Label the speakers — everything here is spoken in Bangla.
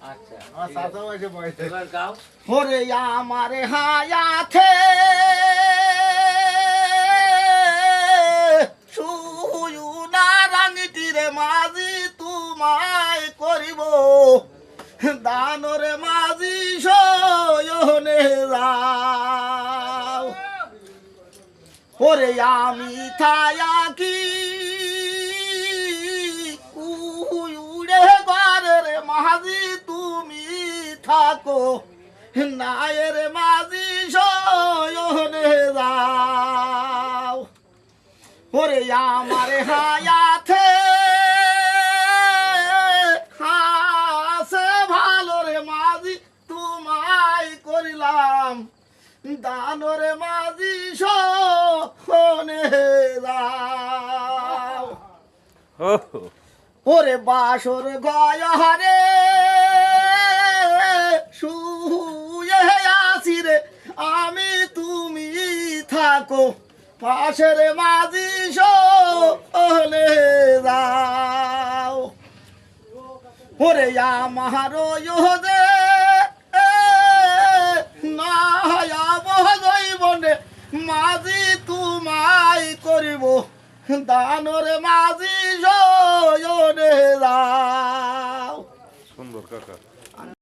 Speaker 1: আচ্ছা
Speaker 2: আমার চাচাও এসে বসে।
Speaker 1: এবার গাও।
Speaker 3: ওরে আমার হায়াতে সুয়ুনা রাঙিটিরে মাঝি তোমায় করিব দানরে মাঝি সয়নে যাও ওরে আমি থাকি উড়ে ঘরের মাঝি তুমি থাকো নায়ের মাঝি সয়নে যাও ওরে আমার হায়াতে হাসে ভালো রে মাঝি তোমায় করিলাম দানরে মাঝি সয়নে যাও ওরে বাসর গয়ারে শুয়ে আছি রে আমি তুমি থাকো পাশের মাঝি সনে যাও ওরে আমার ইহদে বনে মাঝি তোমায় করিব দানরে মাঝি সয়নে যাও
Speaker 4: সুন্দর কাকা।